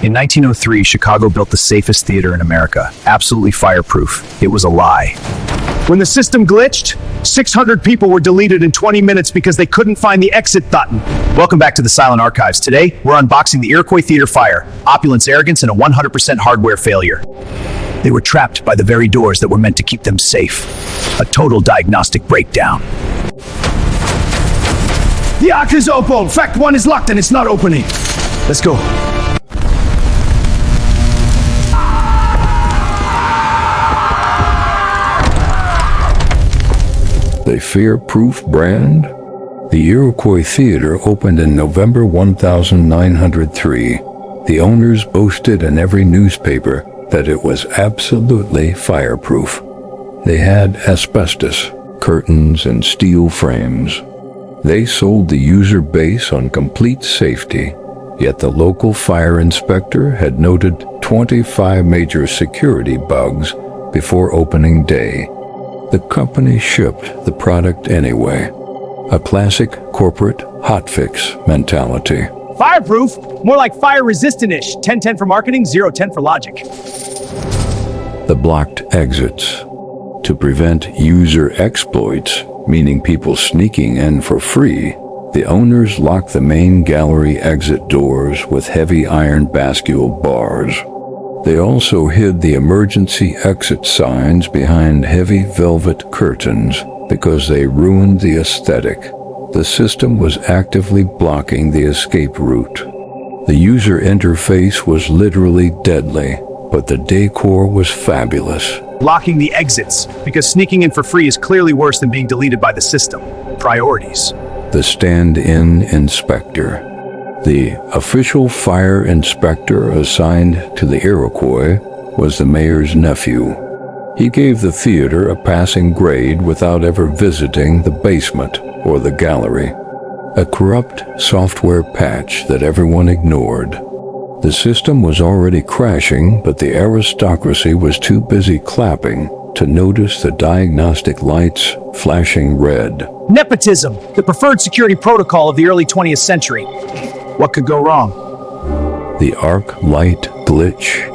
In 1903, Chicago built the safest theater in America, absolutely fireproof. It was a lie. When the system glitched, 600 people were deleted in 20 minutes because they couldn't find the exit button. Welcome back to the Silent Archives. Today, we're unboxing the Iroquois Theater fire, opulence, arrogance, and a 100% hardware failure. They were trapped by the very doors that were meant to keep them safe. A total diagnostic breakdown. The arc is open. Fact 1 is locked and it's not opening. Let's go. The Fireproof brand? The Iroquois Theater opened in November 1903. The owners boasted in every newspaper that it was absolutely fireproof. They had asbestos curtains and steel frames. They sold the user base on complete safety, yet the local fire inspector had noted 25 major security bugs before opening day. The company shipped the product anyway. A classic corporate hotfix mentality. Fireproof? More like fire-resistant-ish. 10-10 for marketing, 0-10 for logic. The blocked exits. To prevent user exploits, meaning people sneaking in for free, the owners locked the main gallery exit doors with heavy iron bascule bars. They also hid the emergency exit signs behind heavy velvet curtains because they ruined the aesthetic. The system was actively blocking the escape route. The user interface was literally deadly, but the decor was fabulous. Blocking the exits, because sneaking in for free is clearly worse than being deleted by the system. Priorities. The stand-in inspector. The official fire inspector assigned to the Iroquois was the mayor's nephew. He gave the theater a passing grade without ever visiting the basement or the gallery. A corrupt software patch that everyone ignored. The system was already crashing, but the aristocracy was too busy clapping to notice the diagnostic lights flashing red. Nepotism, the preferred security protocol of the early 20th century. What could go wrong? The arc light glitch.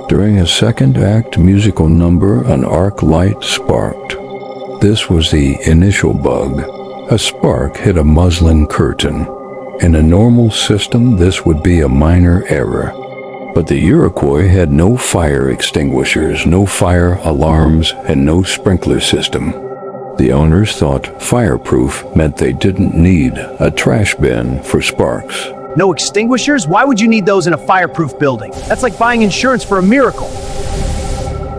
During a second act musical number, an arc light sparked. This was the initial bug. A spark hit a muslin curtain. In a normal system, this would be a minor error. But the Iroquois had no fire extinguishers, no fire alarms, and no sprinkler system. The owners thought fireproof meant they didn't need a trash bin for sparks. No extinguishers? Why would you need those in a fireproof building? That's like buying insurance for a miracle.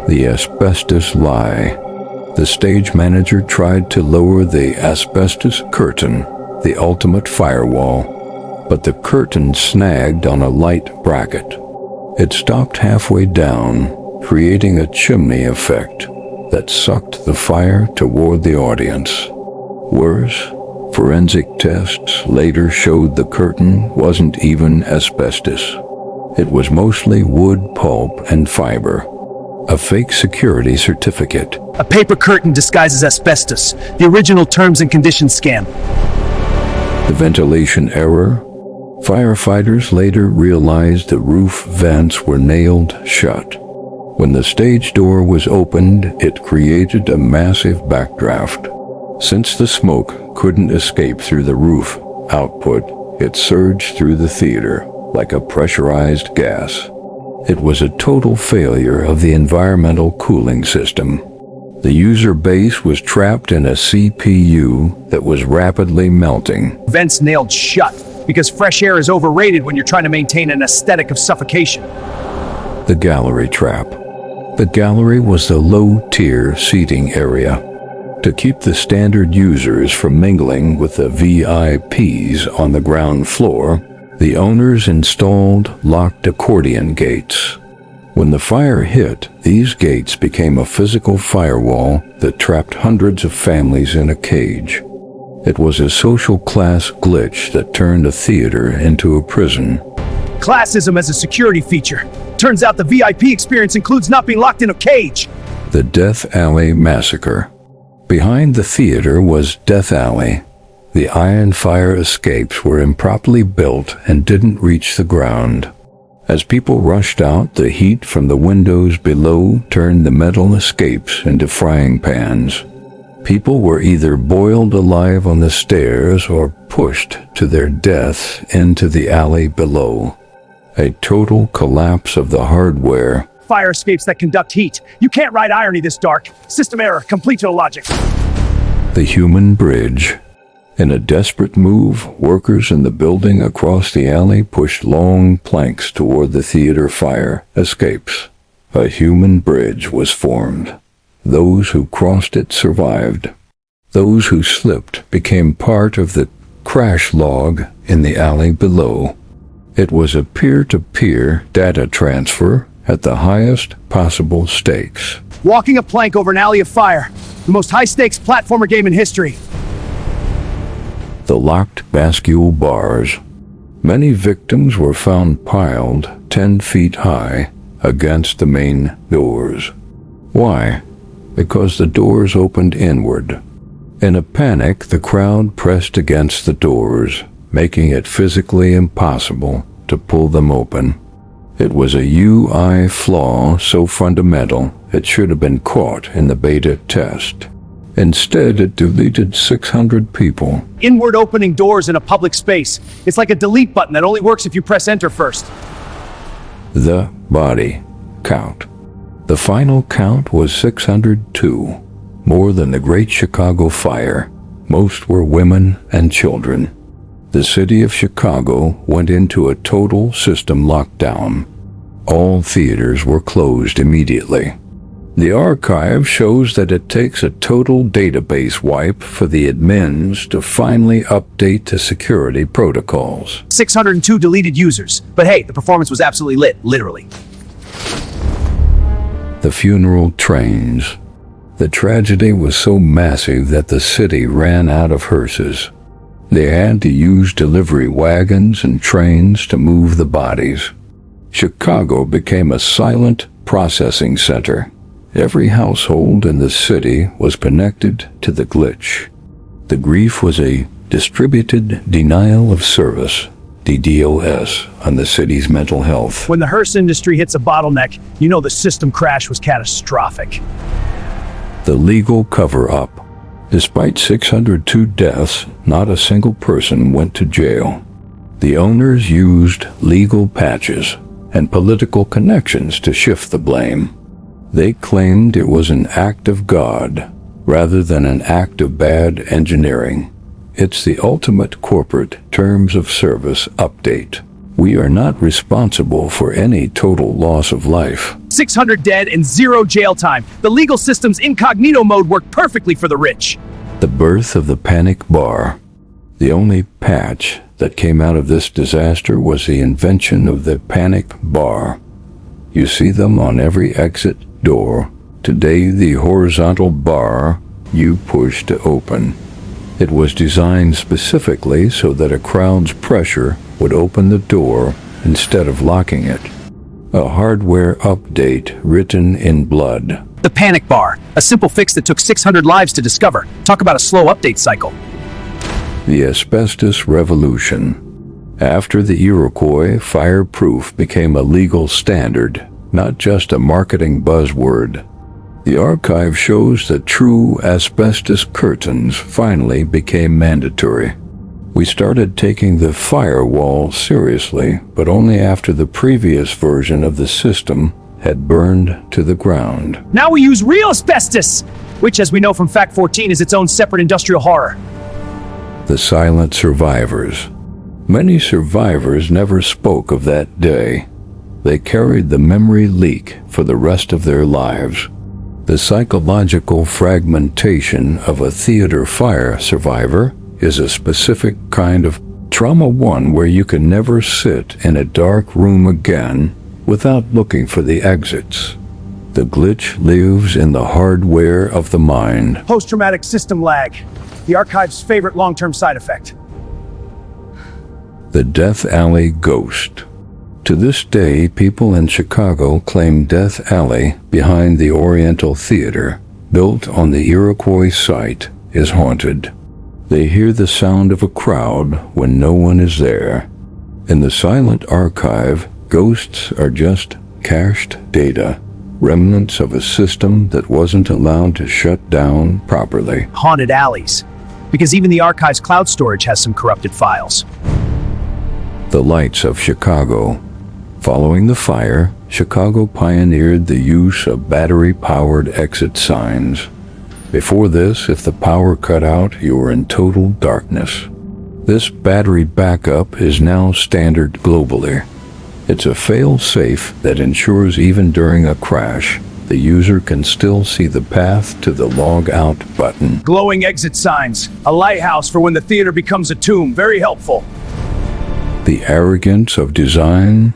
The asbestos lie. The stage manager tried to lower the asbestos curtain, the ultimate firewall, but the curtain snagged on a light bracket. It stopped halfway down, creating a chimney effect that sucked the fire toward the audience. Worse, forensic tests later showed the curtain wasn't even asbestos. It was mostly wood pulp and fiber. A fake security certificate. A paper curtain disguised as asbestos. The original terms and conditions scam. The ventilation error. Firefighters later realized the roof vents were nailed shut. When the stage door was opened, it created a massive backdraft. Since the smoke couldn't escape through the roof output, it surged through the theater like a pressurized gas. It was a total failure of the environmental cooling system. The user base was trapped in a CPU that was rapidly melting. Vents nailed shut, because fresh air is overrated when you're trying to maintain an aesthetic of suffocation. The gallery trap. The gallery was the low-tier seating area. To keep the standard users from mingling with the VIPs on the ground floor, the owners installed locked accordion gates. When the fire hit, these gates became a physical firewall that trapped hundreds of families in a cage. It was a social class glitch that turned a theater into a prison. Classism as a security feature. Turns out the VIP experience includes not being locked in a cage. The Death Alley Massacre. Behind the theater was Death Alley. The iron fire escapes were improperly built and didn't reach the ground. As people rushed out, the heat from the windows below turned the metal escapes into frying pans. People were either boiled alive on the stairs or pushed to their deaths into the alley below. A total collapse of the hardware. Fire escapes that conduct heat. You can't write irony this dark. System error, complete to logic. The human bridge. In a desperate move, workers in the building across the alley pushed long planks toward the theater fire escapes. A human bridge was formed. Those who crossed it survived. Those who slipped became part of the crash log in the alley below. It was a peer-to-peer data transfer at the highest possible stakes. Walking a plank over an alley of fire. The most high-stakes platformer game in history. The locked bascule bars. Many victims were found piled 10 feet high against the main doors. Why? Because the doors opened inward. In a panic, the crowd pressed against the doors, making it physically impossible to pull them open. It was a UI flaw so fundamental it should have been caught in the beta test. Instead, it deleted 600 people. Inward opening doors in a public space. It's like a delete button that only works if you press enter first. The body count. The final count was 602, more than the Great Chicago Fire. Most were women and children. The city of Chicago went into a total system lockdown. All theaters were closed immediately. The archive shows that it takes a total database wipe for the admins to finally update the security protocols. 602 deleted users. But hey, the performance was absolutely lit, literally. The funeral trains. The tragedy was so massive that the city ran out of hearses. They had to use delivery wagons and trains to move the bodies. Chicago became a silent processing center. Every household in the city was connected to the glitch. The grief was a distributed denial of service, DDoS, on the city's mental health. When the hearse industry hits a bottleneck, you know the system crash was catastrophic. The legal cover-up. Despite 602 deaths, not a single person went to jail. The owners used legal patches and political connections to shift the blame. They claimed it was an act of God rather than an act of bad engineering. It's the ultimate corporate terms of service update. We are not responsible for any total loss of life. 600 dead and 0 jail time. The legal system's Incognito Mode worked perfectly for the rich. The birth of the panic bar. The only patch that came out of this disaster was the invention of the panic bar. You see them on every exit door. Today, the horizontal bar you push to open. It was designed specifically so that a crowd's pressure would open the door instead of locking it. A hardware update written in blood. The panic bar, a simple fix that took 600 lives to discover. Talk about a slow update cycle. The asbestos revolution. After the Iroquois, Fireproof became a legal standard, not just a marketing buzzword. The archive shows that true asbestos curtains finally became mandatory. We started taking the firewall seriously, but only after the previous version of the system had burned to the ground. Now we use real asbestos, which, as we know from Fact 14, is its own separate industrial horror. The silent survivors. Many survivors never spoke of that day. They carried the memory leak for the rest of their lives. The psychological fragmentation of a theater fire survivor is a specific kind of trauma, one where you can never sit in a dark room again without looking for the exits. The glitch lives in the hardware of the mind. Post-traumatic system lag, the archive's favorite long-term side effect. The Death Alley Ghost. To this day, people in Chicago claim Death Alley behind the Oriental Theater, built on the Iroquois site, is haunted. They hear the sound of a crowd when no one is there. In the silent archive, Ghosts are just cached data, remnants of a system that wasn't allowed to shut down properly. Haunted alleys. Because even the archive's cloud storage has some corrupted files. The lights of Chicago. Following the fire, Chicago pioneered the use of battery-powered exit signs. Before this, if the power cut out, you were in total darkness. This battery backup is now standard globally. It's a fail-safe that ensures even during a crash, the user can still see the path to the log out button. Glowing exit signs. A lighthouse for when the theater becomes a tomb. Very helpful. The arrogance of design.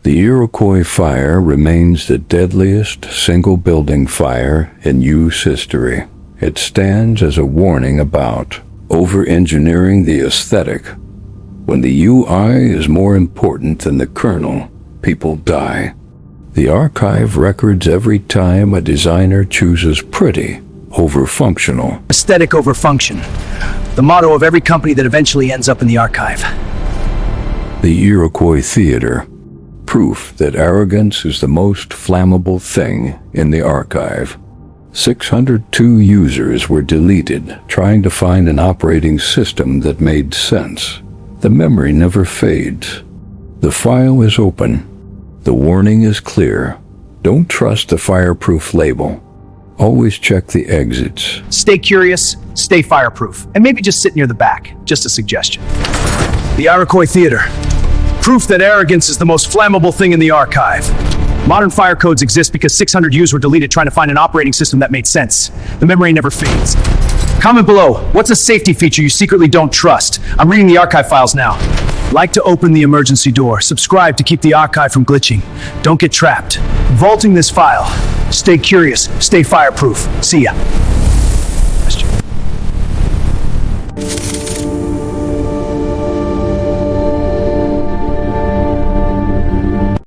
The Iroquois fire remains the deadliest single-building fire in U.S. history. It stands as a warning about over-engineering the aesthetic. When the UI is more important than the kernel, people die. The archive records every time a designer chooses pretty over functional. Aesthetic over function. The motto of every company that eventually ends up in the archive. The Iroquois Theater. Proof that arrogance is the most flammable thing in the archive. 602 users were deleted trying to find an operating system that made sense. The memory never fades. The file is open. The warning is clear. Don't trust the Fireproof label. Always check the exits. Stay curious, stay fireproof, and maybe just sit near the back. Just a suggestion. The Iroquois Theater. Proof that arrogance is the most flammable thing in the archive. Modern fire codes exist because 600 users were deleted trying to find an operating system that made sense. The memory never fades. Comment below, what's a safety feature you secretly don't trust? I'm reading the archive files now. Like to open the emergency door. Subscribe to keep the archive from glitching. Don't get trapped. Vaulting this file. Stay curious, stay fireproof. See ya.